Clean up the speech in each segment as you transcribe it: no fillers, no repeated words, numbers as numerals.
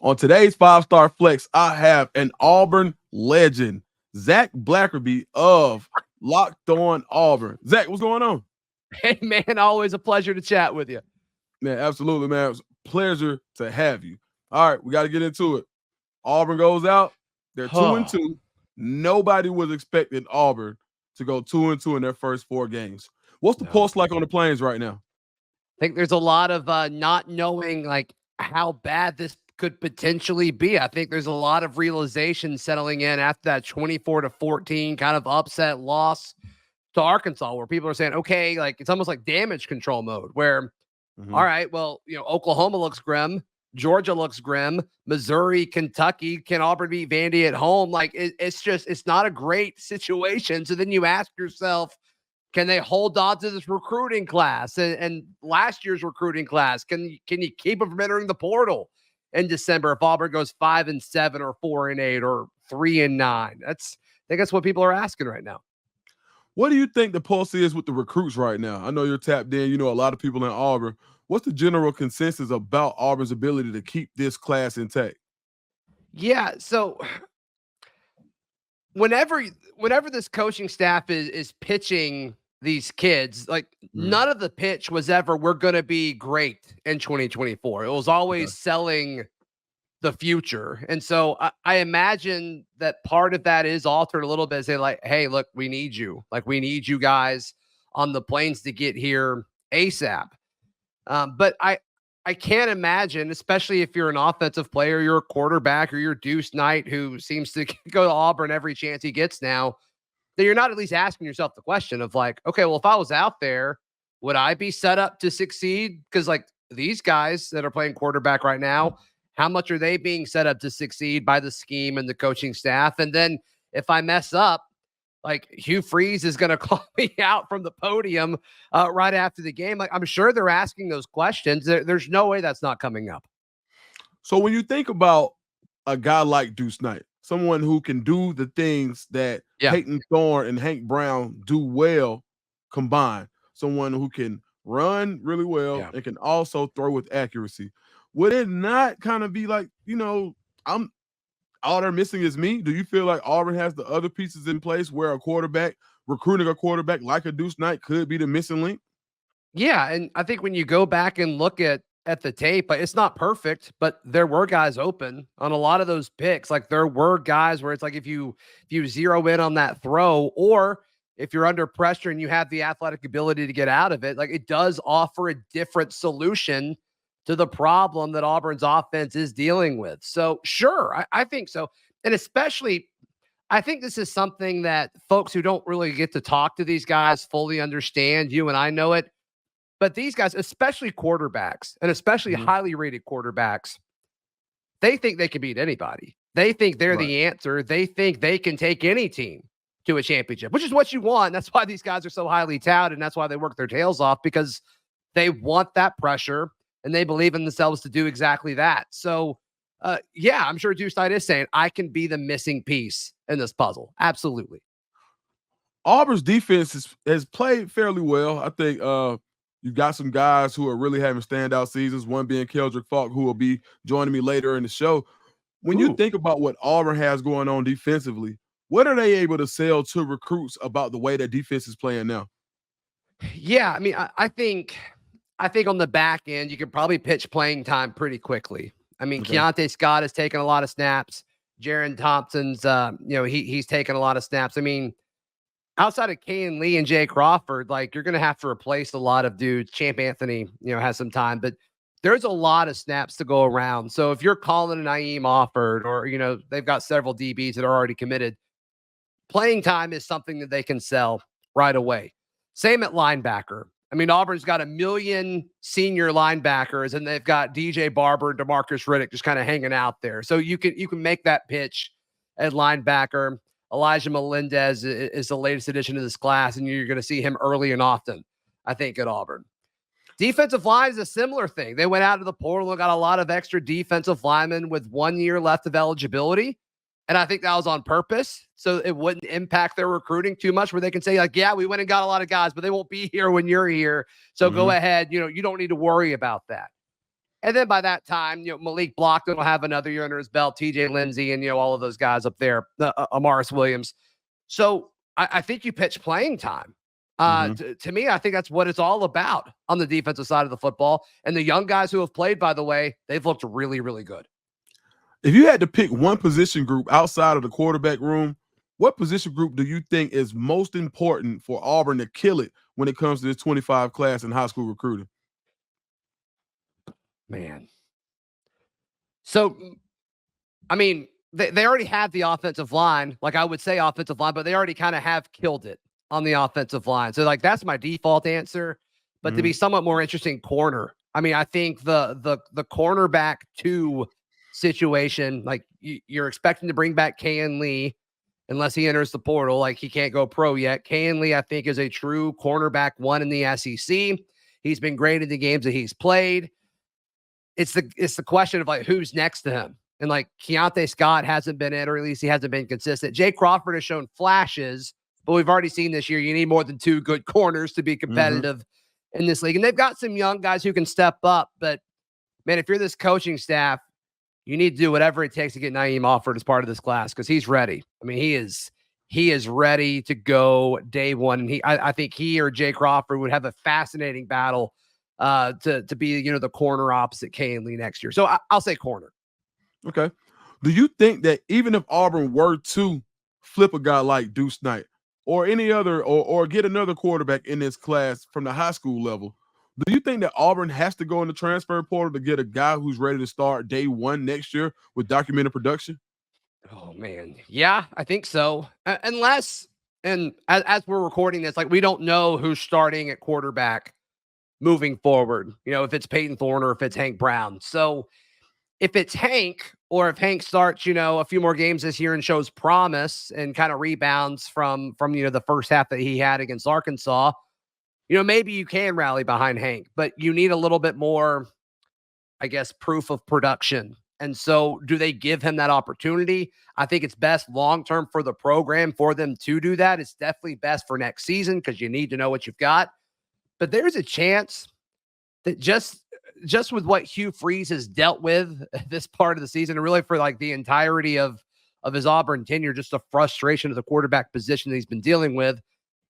On today's five-star flex, I have an Auburn legend, Zac Blackerby of Locked On Auburn. Zach, what's going on? Hey, man, always a pleasure to chat with you. Man, absolutely, man. It's a pleasure to have you. All right, we got to get into it. Auburn goes out. They're 2-2. Nobody was expecting Auburn to go 2-2 in their first 4 games. What's the pulse like on the Plains right now? I think there's a lot of not knowing like how bad this could potentially be. I think there's a lot of realization settling in after that 24-14 kind of upset loss to Arkansas, where people are saying, okay, like it's almost like damage control mode where, all right, well, Oklahoma looks grim. Georgia looks grim. Missouri, Kentucky, can Auburn beat Vandy at home? Like it's not a great situation. So then you ask yourself, can they hold on to this recruiting class and last year's recruiting class? Can you keep them from entering the portal in December if Auburn goes 5-7 or 4-8 or 3-9? I think that's what people are asking right now. What do you think the pulse is with the recruits right now? I know you're tapped in. You know a lot of people in Auburn. What's the general consensus about Auburn's ability to keep this class intact? Yeah, so whenever this coaching staff is pitching these kids, like none of the pitch was ever we're going to be great in 2024. It was always selling the future. And so I imagine that part of that is altered a little bit. Say like, hey, look, we need you. Like we need you guys on the planes to get here ASAP. But I can't imagine, especially if you're an offensive player, you're a quarterback, or you're Deuce Knight, who seems to go to Auburn every chance he gets now, that you're not at least asking yourself the question of like, okay, well, if I was out there, would I be set up to succeed? Because like these guys that are playing quarterback right now, how much are they being set up to succeed by the scheme and the coaching staff? And then if I mess up, like Hugh Freeze is going to call me out from the podium right after the game. Like I'm sure they're asking those questions. There's no way that's not coming up. So when you think about a guy like Deuce Knight, someone who can do the things that Peyton Thorne and Hank Brown do well combined, someone who can run really well and can also throw with accuracy, would it not kind of be like, all they're missing is me? Do you feel like Auburn has the other pieces in place where recruiting a quarterback like a Deuce Knight could be the missing link? Yeah, and I think when you go back and look at the tape, it's not perfect, but there were guys open on a lot of those picks. Like there were guys where it's like if you zero in on that throw, or if you're under pressure and you have the athletic ability to get out of it, like it does offer a different solution to the problem that Auburn's offense is dealing with. So sure, I think so. And especially, I think this is something that folks who don't really get to talk to these guys fully understand. You and I know it. But these guys, especially quarterbacks, and especially highly rated quarterbacks, they think they can beat anybody. They think they're the answer. They think they can take any team to a championship, which is what you want. That's why these guys are so highly touted, and that's why they work their tails off, because they want that pressure, and they believe in themselves to do exactly that. So, yeah, I'm sure Deuce Knight is saying, I can be the missing piece in this puzzle. Absolutely. Auburn's defense has played fairly well. I think you've got some guys who are really having standout seasons, one being Keldrick Falk, who will be joining me later in the show. When you think about what Auburn has going on defensively, what are they able to sell to recruits about the way that defense is playing now? Yeah, I mean, I think on the back end, you could probably pitch playing time pretty quickly. I mean, Keontae Scott has taken a lot of snaps. Jaron Thompson's, he's taken a lot of snaps. I mean, outside of Kayan Lee and Jay Crawford, like you're going to have to replace a lot of dudes. Champ Anthony, has some time, but there's a lot of snaps to go around. So if you're calling a Naeem Offord, or, they've got several DBs that are already committed, playing time is something that they can sell right away. Same at linebacker. I mean, Auburn's got 1 million senior linebackers, and they've got DJ Barber and DeMarcus Riddick just kind of hanging out there. So you can make that pitch at linebacker. Elijah Melendez is the latest addition to this class, and you're going to see him early and often, I think, at Auburn. Defensive line is a similar thing. They went out to the portal and got a lot of extra defensive linemen with 1 year left of eligibility. And I think that was on purpose, so it wouldn't impact their recruiting too much, where they can say, like, yeah, we went and got a lot of guys, but they won't be here when you're here. So go ahead. You don't need to worry about that. And then by that time, Malik Blockton will have another year under his belt, TJ Lindsey, and, all of those guys up there, Amaris Williams. So I think you pitch playing time. To me, I think that's what it's all about on the defensive side of the football. And the young guys who have played, by the way, they've looked really, really good. If you had to pick one position group outside of the quarterback room, what position group do you think is most important for Auburn to kill it when it comes to this 25 class in high school recruiting? Man. So, I mean, they already have the offensive line. Like, I would say offensive line, but they already kind of have killed it on the offensive line. So, like, that's my default answer. But to be somewhat more interesting, corner. I mean, I think the cornerback 2 situation, like, you're expecting to bring back Kayan Lee unless he enters the portal. Like, he can't go pro yet. Kayan Lee, I think, is a true cornerback 1 in the SEC. He's been great in the games that he's played. It's the question of, like, who's next to him. And, like, Keontae Scott hasn't been in, or at least he hasn't been consistent. Jay Crawford has shown flashes, but we've already seen this year you need more than 2 good corners to be competitive in this league. And they've got some young guys who can step up. But, man, if you're this coaching staff, you need to do whatever it takes to get Naeem Offord as part of this class, because he's ready. I mean, he is ready to go day one. And I think he or Jay Crawford would have a fascinating battle to be, the corner opposite Kayan Lee next year. So I'll say corner. Okay. Do you think that even if Auburn were to flip a guy like Deuce Knight or any other, or get another quarterback in this class from the high school level, do you think that Auburn has to go in the transfer portal to get a guy who's ready to start day one next year with documented production? Oh, man. Yeah, I think so. Unless, and as we're recording this, like, we don't know who's starting at quarterback moving forward, if it's Peyton Thorne or if it's Hank Brown. So if it's Hank, or if Hank starts, a few more games this year and shows promise and kind of rebounds from the first half that he had against Arkansas, maybe you can rally behind Hank, but you need a little bit more, I guess, proof of production. And so do they give him that opportunity? I think it's best long-term for the program for them to do that. It's definitely best for next season because you need to know what you've got. But there's a chance that just with what Hugh Freeze has dealt with this part of the season, and really for like the entirety of his Auburn tenure, just the frustration of the quarterback position that he's been dealing with,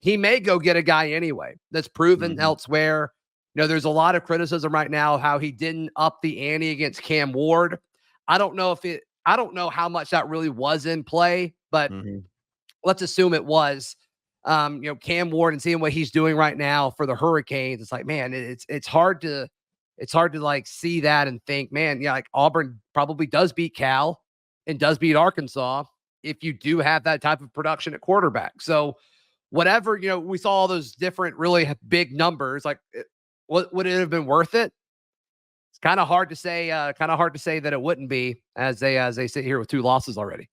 he may go get a guy anyway that's proven elsewhere. There's a lot of criticism right now how he didn't up the ante against Cam Ward. I don't know how much that really was in play, but let's assume it was. Cam Ward, and seeing what he's doing right now for the Hurricanes, it's like, man, it's hard to like see that and think, man, yeah, like Auburn probably does beat Cal and does beat Arkansas if you do have that type of production at quarterback. So whatever, we saw all those different really big numbers. Like, would it have been worth it? It's kind of hard to say. That it wouldn't be, as they sit here with 2 losses already.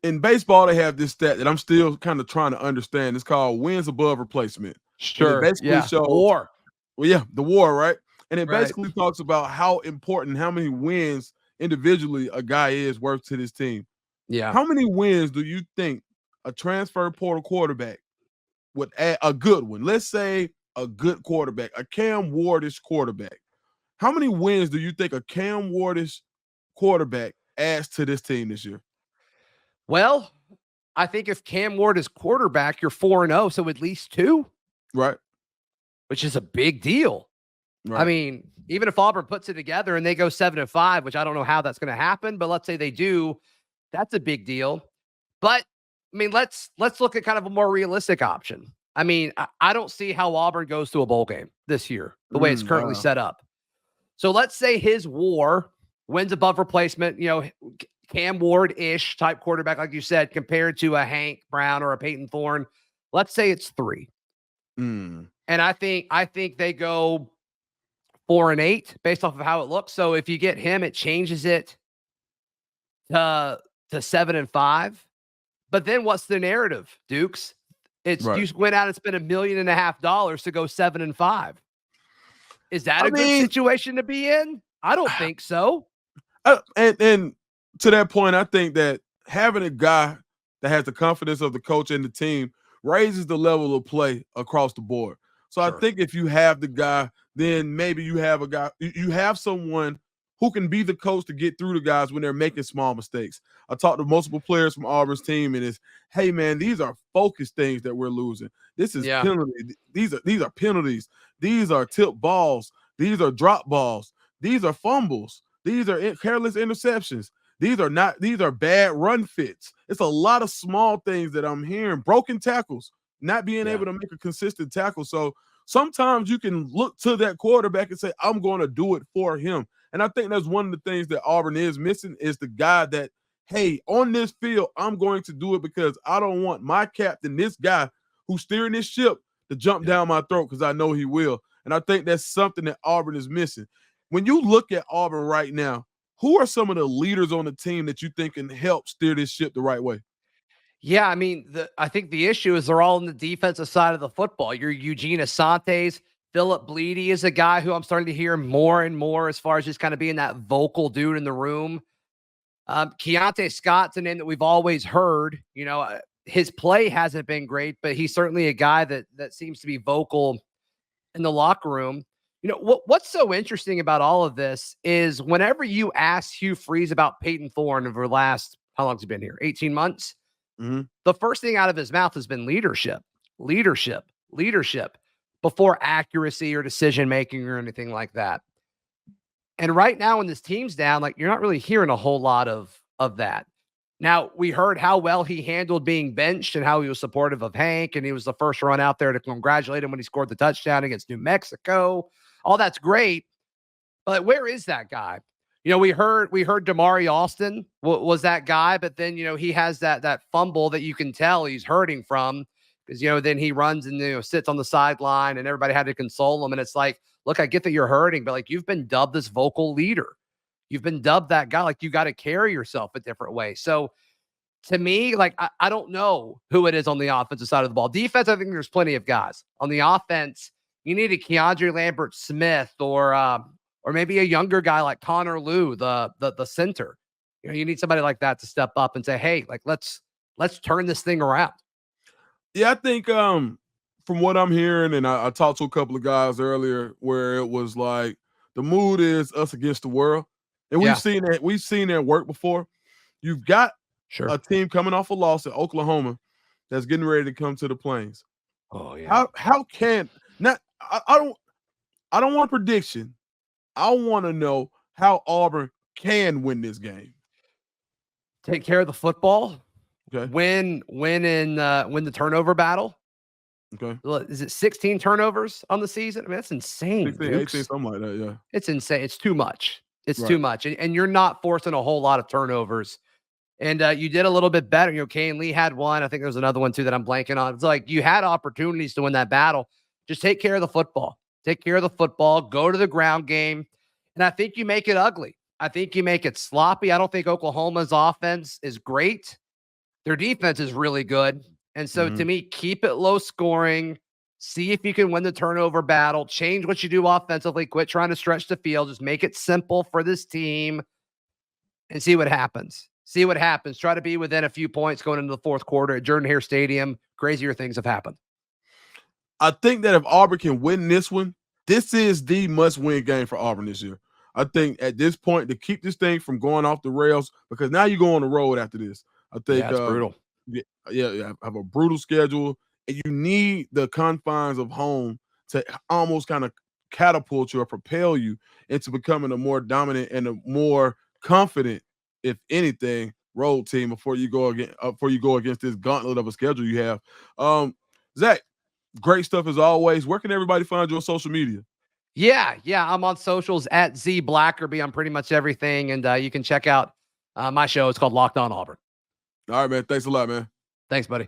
In baseball, they have this stat that I'm still kind of trying to understand. It's called wins above replacement. Sure. And it basically shows WAR. Well, yeah, the WAR, right? And it basically talks about how important, how many wins individually a guy is worth to this team. Yeah. How many wins do you think a transfer portal quarterback would add? A good one. Let's say a good quarterback, a Cam Wardish quarterback. How many wins do you think a Cam Wardish quarterback adds to this team this year? Well, I think if Cam Ward is quarterback, you're 4-0, so at least 2. Right. Which is a big deal. Right. I mean, even if Auburn puts it together and they go 7-5, which I don't know how that's going to happen, but let's say they do, that's a big deal. But I mean, let's look at kind of a more realistic option. I mean, I don't see how Auburn goes to a bowl game this year, the way it's currently set up. So let's say his WAR wins above replacement, Cam Ward-ish type quarterback, like you said, compared to a Hank Brown or a Peyton Thorne. Let's say it's 3. And I think they go 4-8 based off of how it looks. So if you get him, it changes it to 7-5. But then what's the narrative, Dukes? It's you went out and spent $1.5 million to go 7-5. Is that a good situation to be in? I don't think so. And to that point, I think that having a guy that has the confidence of the coach and the team raises the level of play across the board. So I think if you have the guy, then maybe you have a guy, you have someone who can be the coach to get through the guys when they're making small mistakes. I talked to multiple players from Auburn's team, and it's, hey man, these are focused things that we're losing. This is penalty. These are penalties. These are tipped balls. These are drop balls. These are fumbles. These are careless interceptions. These are bad run fits. It's a lot of small things that I'm hearing. Broken tackles, not being able to make a consistent tackle. So sometimes you can look to that quarterback and say, I'm going to do it for him. And I think that's one of the things that Auburn is missing is the guy that, hey, on this field, I'm going to do it because I don't want my captain, this guy who's steering this ship, to jump down my throat because I know he will. And I think that's something that Auburn is missing. When you look at Auburn right now, who are some of the leaders on the team that you think can help steer this ship the right way? Yeah, I mean, I think the issue is they're all on the defensive side of the football. Your Eugene Asante's, Phillip Bleedy is a guy who I'm starting to hear more and more as far as just kind of being that vocal dude in the room. Keontae Scott's a name that we've always heard. You know, his play hasn't been great, but he's certainly a guy that seems to be vocal in the locker room. You know, what's so interesting about all of this is whenever you ask Hugh Freeze about Peyton Thorne over the last, how long has he been here? 18 months? The first thing out of his mouth has been leadership, leadership, leadership before accuracy or decision making or anything like that. And right now, when this team's down, like, you're not really hearing a whole lot of that. Now, we heard how well he handled being benched and how he was supportive of Hank, and he was the first run out there to congratulate him when he scored the touchdown against New Mexico. All that's great, but where is that guy? You know, we heard Damari Alston was that guy, but then, you know, he has that fumble that you can tell he's hurting from because, you know, then he runs and, you know, sits on the sideline and everybody had to console him. And it's like, look, I get that you're hurting, but like, you've been dubbed this vocal leader. You've been dubbed that guy. Like, you got to carry yourself a different way. So to me, like, I don't know who it is on the offensive side of the ball. Defense, I think there's plenty of guys. On the offense, you need a Keandre Lambert-Smith or maybe a younger guy like Connor Liu, the center. You know, you need somebody like that to step up and say, hey, like, let's turn this thing around. Yeah, I think from what I'm hearing, and I talked to a couple of guys earlier where it was like the mood is us against the world. And we've seen that work before. You've got a team coming off a loss at Oklahoma that's getting ready to come to the Plains. Oh yeah. How can not I don't want a prediction. I want to know how Auburn can win this game. Take care of the football. Okay. Win the turnover battle. Okay. Is it 16 turnovers on the season? I mean, that's insane. 16, 18, something like that, yeah. It's insane. It's too much. It's too much. And you're not forcing a whole lot of turnovers. And you did a little bit better. You know, Kane Lee had one. I think there's another one too that I'm blanking on. It's like you had opportunities to win that battle. Just take care of the football. Take care of the football. Go to the ground game. And I think you make it ugly. I think you make it sloppy. I don't think Oklahoma's offense is great. Their defense is really good. And so to me, keep it low scoring. See if you can win the turnover battle. Change what you do offensively. Quit trying to stretch the field. Just make it simple for this team and see what happens. See what happens. Try to be within a few points going into the fourth quarter at Jordan-Hare Stadium. Crazier things have happened. I think that if Auburn can win this one, this is the must-win game for Auburn this year. I think at this point to keep this thing from going off the rails, because now you go on the road after this. I think it's brutal. Yeah, have a brutal schedule, and you need the confines of home to almost kind of catapult you or propel you into becoming a more dominant and a more confident, if anything, road team before you go against this gauntlet of a schedule you have. Zac, great stuff as always. Where can everybody find you on social media? Yeah, I'm on socials at Zac Blackerby on pretty much everything, and you can check out my show. It's called Locked On Auburn. All right, man. Thanks a lot, man. Thanks, buddy.